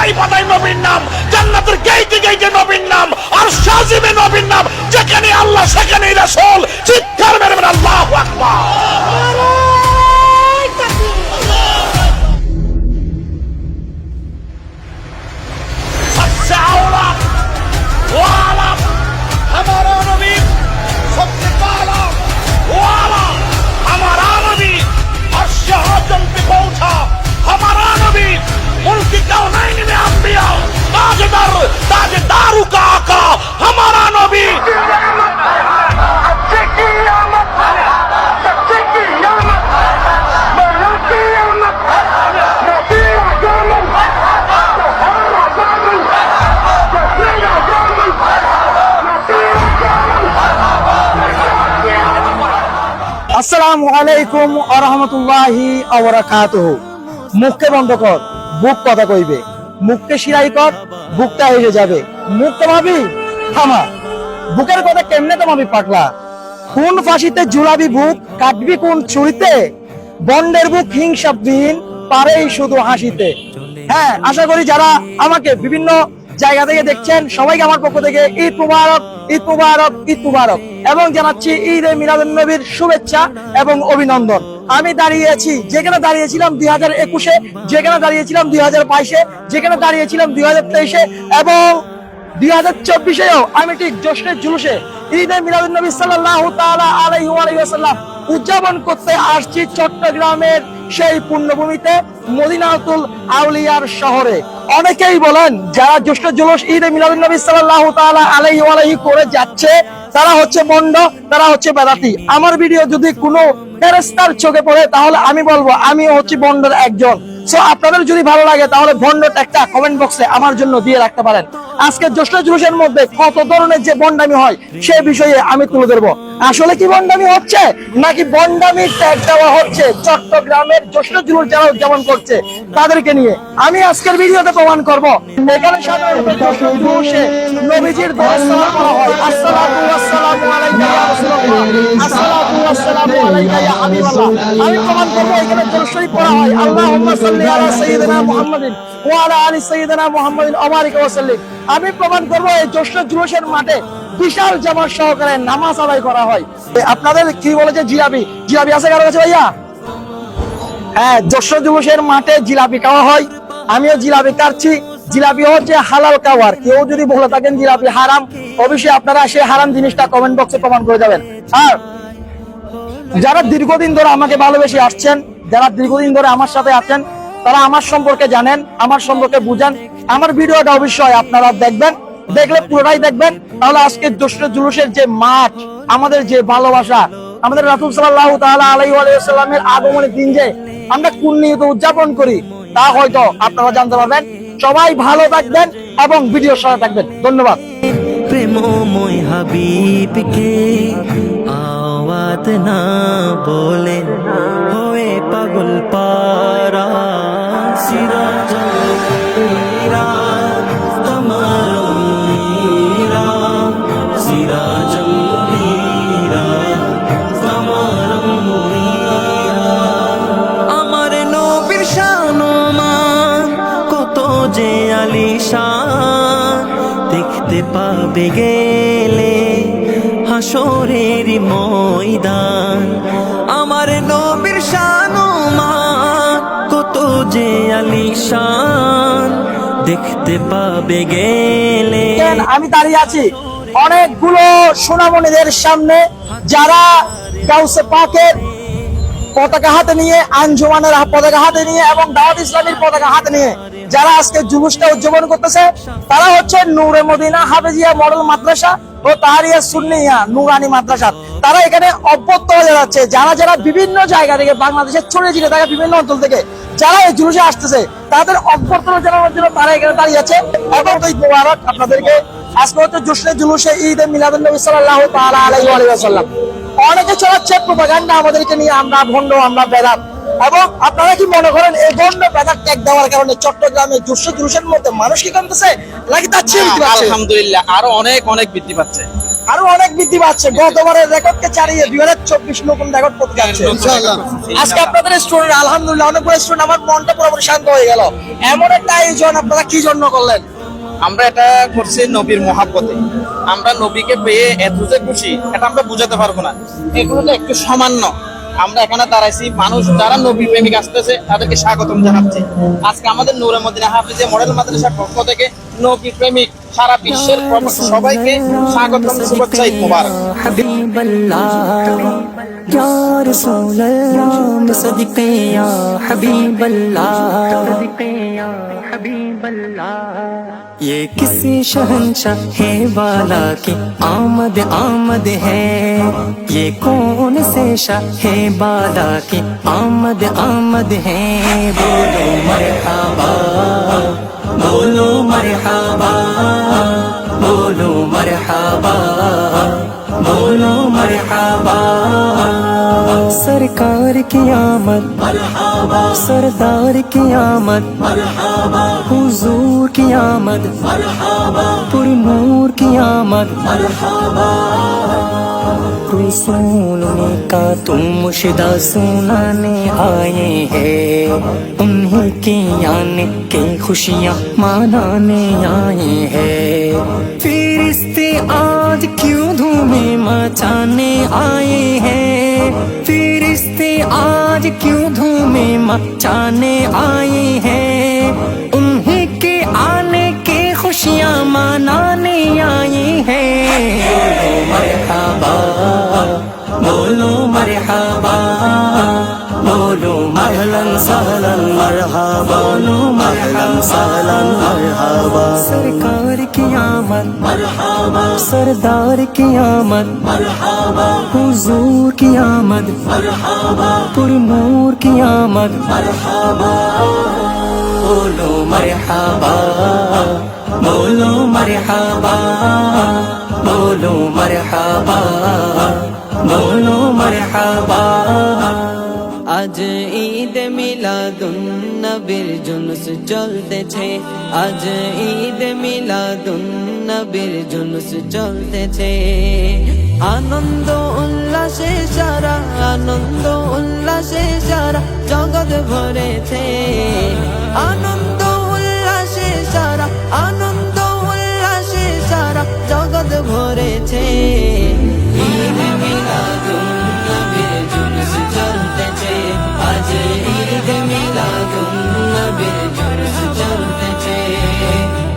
পাতায় পাতায় নবীর নাম, জান্নাতের গেইটে গেইটে নবীর নাম, আর শাজিমে নবীর নাম। যেখানে আল্লাহ সেখানেই রাসূল। চিৎকার মেরে বলেন আল্লাহু আকবার। हमारा नबी सबसे पहला वाला, हमारा नबी अर्श आज़म पे पहुंचा। हमारा नबी मुल्क कौनैन में अंबिया ताजदारों का आका। हमारा नबी আসসালামু আলাইকুম ওয়া রাহমাতুল্লাহি ওয়া বারাকাতুহু। মুখকে বন্ধ কর, বুক কথা কইবে। মুখকে শিরাই কর, বুকটা হয়ে যাবে। মুখ তোমাবি থামা, বুকের কথা কেমনে তোমাবি পাগলা। কোন ফাঁসিতে ঝুলাবি বুক, কাটবি কোন ছুরিতে। বন্ডের বুক হিংসাবিহীন, পারেই শুধু হাসিতে। হ্যাঁ, আশা করি যারা আমাকে বিভিন্ন জায়গা থেকে দেখছেন সবাইকে আমার পক্ষ থেকে ঈদ মুবারক, ঈদ মুবারক, ঈদ মুবারক এবং জানাচ্ছি ঈদে মিলাদুন্নবীর শুভেচ্ছা এবং অভিনন্দন। আমি দাঁড়িয়েছি যেখানে দাঁড়িয়েছিলাম 2021-এ, যেখানে দাঁড়িয়েছিলাম 2022-এ, যেখানে দাঁড়িয়েছিলাম 2023-এ এবং 2024-এও আমি ঠিক জশ্নের জুলুসে ঈদে মিলাদুন্নবী সাল্লাল্লাহু তাআলা আলাইহি ওয়া সাল্লাম উদযাপন করতে আসছি চট্টগ্রামের সেই পুণ্যভূমিতে মদিনাতুল আউলিয়ার শহরে। অনেকেই বলেন যারা জ্যৈষ্ঠ জুলুস ঈদে মিলাদুন্নবী সাল্লাল্লাহু তাআলা আলাইহি ওয়া আলিহি করে যাচ্ছে তারা হচ্ছে ভণ্ড, তারা হচ্ছে বেদাতি। আমার ভিডিও যদি কোনো ফেরেশতার চোখে পড়ে তাহলে আমি বলবো আমি হচ্ছে ভণ্ডের একজন। সো আপনাদের যদি ভালো লাগে তাহলে ভণ্ড একটা কমেন্ট বক্সে আমার জন্য দিয়ে রাখতে পারেন। আজকে জ্যৈষ্ঠ জুলুসের মধ্যে কত ধরনের যে ভণ্ডামি হয় সে বিষয়ে আমি তুলে ধরবো। আসলে কি ভণ্ডামি হচ্ছে নাকি ভণ্ডামি ট্যাগ দেওয়া হচ্ছে চট্টগ্রামের জ্যৈষ্ঠ জুলুস যারা উদযাপন করছে তাদেরকে নিয়ে আমি আজকের ভিডিওতে প্রমাণ করব। এখানে সাধারণত জ্যৈষ্ঠ জুলুসে নবীজির দোয়া সালাম করা হয়। আসসালাতু ওয়াসসালামু আলাইকা ইয়া রাসূলুল্লাহ, আসসালাতু ওয়াসসালামু আলাইকা ইয়া হাবিবাল্লাহ। আমি প্রমাণ করব এখানে দরুদ শরীফ পড়া হয়। আল্লাহুম্মা সাল্লি আলা সাইয়্যিদিনা মুহাম্মাদিন ওয়া আলা আলি সাইয়্যিদিনা মুহাম্মাদিন ওয়া বারিক ওয়া সাল্লিম। আমি প্রমাণ করব এই জ্যৈষ্ঠ জুলুসের মাঠে বিশাল জামাত সহকারে নামাজ আদায় করা হয়। আপনাদের কি বলে যে জিলাপি, জিলাপি আছে কারো কাছে ভাইয়া? হ্যাঁ, জ্যৈষ্ঠ জুলুসের মাঠে জিলাপি খাওয়া হয়। আমিও জিলাপি খাচ্ছি। জিলাপি হচ্ছে হালাল খাবার। কেউ যদি বলে থাকেন জিলাপি হারাম, অবশ্যই আপনারা সেই হারাম জিনিসটা কমেন্ট বক্সে প্রমাণ করে যাবেন। আর যারা দীর্ঘদিন ধরে আমাকে ভালোবেসে আসছেন, যারা দীর্ঘদিন ধরে আমার সাথে আছেন, তারা আমার সম্পর্কে জানেন, আমার সম্পর্কে বুঝেন। আমার ভিডিওটা অবশ্যই আপনারা দেখবেন, দেখলে পুরোটাই দেখবেন। তাহলে আজকে জ্যৈষ্ঠ জুলুসের যে মাঠ, আমাদের যে ভালোবাসা, আমাদের রাসূল সাল্লাল্লাহু তাআলা আলাইহি ওয়া সাল্লামের আগমনের দিন যে আমরা কোন নিয়তে উদযাপন করি তা হয়তো আপনারা জানতে পারবেন। সবাই ভালো থাকবেন এবং ভিডিওর সাথে থাকবেন। ধন্যবাদ। প্রেমময় হাবিবকে আওয়াজ না বলে হয়ে পাগল পারা সিরাজুল মুনীরা তোমার মুনীরা সিরাজুল মুনীরা তোমার মুনীরা। আমার নবীর শান কত যে আলিশান দেখতে পাবে গেলে হাসরের ময়দান। আমার নবীর শান কত যে আলিশান দেখতে পাবে গেলে। আমি দাঁড়িয়ে আছি অনেকগুলো সোনামণিদের সামনে যারা গাউসে পাকের পতাকা হাতে নিয়ে, আঞ্জুমানের পতাকা হাতে নিয়ে এবং দাওয়াত ইসলামীর পতাকা হাতে নিয়ে যারা আজকে জুলুসটা উদযাপন করতেছে তারা হচ্ছে নূরে মদিনা হাফেজিয়া মডেল মাদ্রাসা ও তাহারিয়া সুন্নিয়া নুরানি মাদ্রাসা। তারা এখানে অব্যক্ত হয়ে যাচ্ছে। যারা যারা বিভিন্ন জায়গা থেকে বাংলাদেশের ছড়িয়ে ছিটে থাকা বিভিন্ন অঞ্চল থেকে যারা এই জুলুসে আসতেছে তাদের অভ্যর্থনা জানানোর জন্য তারা এখানে দাঁড়িয়ে আছে। এবং ঈদ মুবারক আপনাদেরকে। আজকে হচ্ছে জ্যৈষ্ঠ জুলুসে ঈদে মিলাদুন্নবী সাল্লাল্লাহু তাআলা আলাইহি ওয়া সাল্লাম। অনেকে চলাচ্ছে প্রোপাগান্ডা আমাদেরকে নিয়ে, আমরা ভণ্ড, আমরা বেদাত। এবং আপনারা কি মনে করেন এই ভণ্ড বেদাত ট্যাগ দেওয়ার কারণে চট্টগ্রামে জ্যৈষ্ঠ জুলুসের মধ্যে মানুষ কি কমতেছে নাকি তার চেয়ে বৃদ্ধি পাচ্ছে? আলহামদুলিল্লাহ আরো অনেক অনেক বৃদ্ধি পাচ্ছে। আরো অনেক বৃদ্ধি পাচ্ছে, গতবারের রেকর্ডকে ছাড়িয়ে 2024 নতুন রেকর্ড করতে যাচ্ছে ইনশাআল্লাহ। আজকে আপনাদের স্টুডেন্ট আলহামদুলিল্লাহ অনেকগুলো স্টুডেন্ট, আমার মনটা পুরোপুরি শান্ত হয়ে গেল। এমন একটা আয়োজন আপনারা কি জন্য করলেন? আমরা এটা করছি নবীর মহাব্বতে। আমরা নবীকে পেয়ে এত যে খুশি এটা আমরা বুঝাতে পারবো না, এগুলো তো একটু সামান্য। আমরা এখানে দাঁড়াইছি, মানুষ যারা নবী প্রেমিক আসতেছে তাদেরকে স্বাগতম জানাচ্ছি। আজকে আমাদের নূরে মদিনা হাফিজে মডেল মাদ্রাসার পক্ষ থেকে নবী প্রেমিক সারা বিশ্বের সবাইকে স্বাগতম, শুভেচ্ছা, ঈদ মোবারক। حبيب الله يا رسول الله صدقے یا حبیب اللہ حبیب اللہ یہ کسی شہنشاہ والا کی آمد آمد ہے، یہ کون سے شاہ بالا کی آمد آمد ہے، بولو مرحبا بولو مرحبا بولو مرحبا بولو مرحبا، سرکار کی آمد مرحبا، سردار کی آمد مرحبا، حضور کی آمد مرحبا، پر نور کی آمد مرحبا، رسولوں کا تم مشدہ سنانے آئے ہیں، انہیں کی آنے کی خوشیاں منانے آئے ہیں، فرشتے آج کیوں دھومیں مچانے آئے ہیں، فرشتے آج کیوں دھومیں مچانے آئے ہیں، انہیں کے آنے کی خوشیاں منانے آئے ہیں، بولو مرحبا بولو مهلا سهلا مرحبا بولو مهلا سهلا مرحبا، سرکار کی آمد مرحبا، سردار کی آمد مرحبا، حضور کی آمد مرحبا، پر نور کی آمد مرحبا، بولو مرحبا بولو مرحبا بولو مرحبا বলো মারহাবা। আজ ঈদ মিলাদুন নবীর জুলুস চলতেছে, আজ ঈদ মিলাদুন নবীর জুলুস চলতেছে, আনন্দ উল্লাসে সারা আনন্দ উল্লাসে সারা জগৎ ভরেছে, আনন্দ উল্লাসে সারা আনন্দ উল্লাসে সারা জগৎ ভরেছে, ঈদ মিলাদুন নবীর জুলুস চলতেছে, আজ ঈদ মিলাদুন নবীর জুলুস চলতেছে,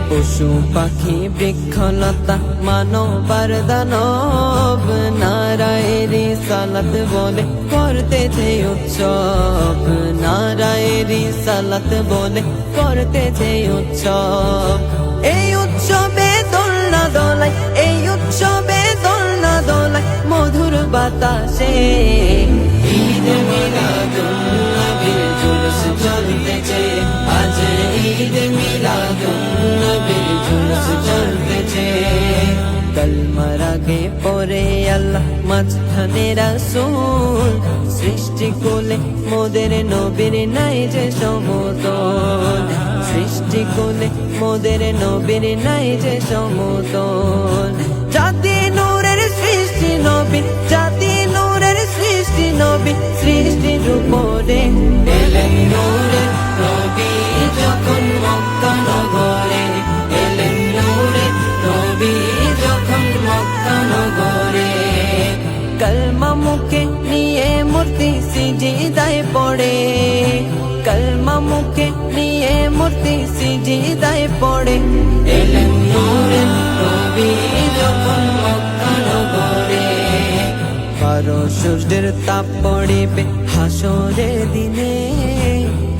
পশু পাখি বৃক্ষলতা মানবার দানব নারায়ে রিসালাত বলে করতেছে উৎসব, নারায়ে রিসালাত বলে করতেছে উৎসব, এই উৎসবে দোলনা দোলাই এই উৎসবে দোলনা দোলাই মধুর বাতাসে, ঈদ মিলাদুন নবীর জুলুস চলতেছে, আজ ঈদ মিলাদুন নবীর জুলুস চলতেছে, কলমার আগে পড়ে আল্লাহ মাঝখানে রাসূল, সৃষ্টি কোলে মোদের নবীর নাই যে সমতল, সৃষ্টি কোলে মোদের নবীর নাই যে সমতল, জাতি নূরের সৃষ্টি নবী জাতি নূরের সৃষ্টি নবী সৃষ্টির উপরে এলেন নূরের নবী যখন মক্কা নগরে, এলেন নূরের নবী যখন মক্কা নগরে, কলমা মুখে নিয়ে মূর্তি সিজদায় পড়ে, কলমা মুখে নিয়ে মূর্তি সিজদায় পড়ে, এলেন নূরের নবী যখন মক্কা নগরে, বারো সূর্যের তাপ পড়িবে হাসরের দিনে,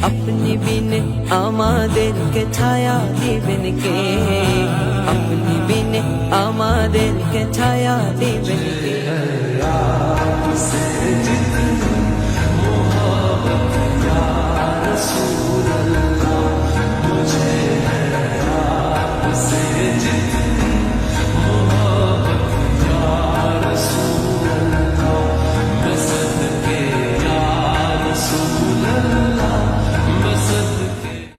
আপনি বিনে আমাদেরকে ছায়া দিবেন কে, আপনি বিনে আমাদেরকে ছায়া দিবেন কে, रसूल अल्लाह मुझे है आपसे जितना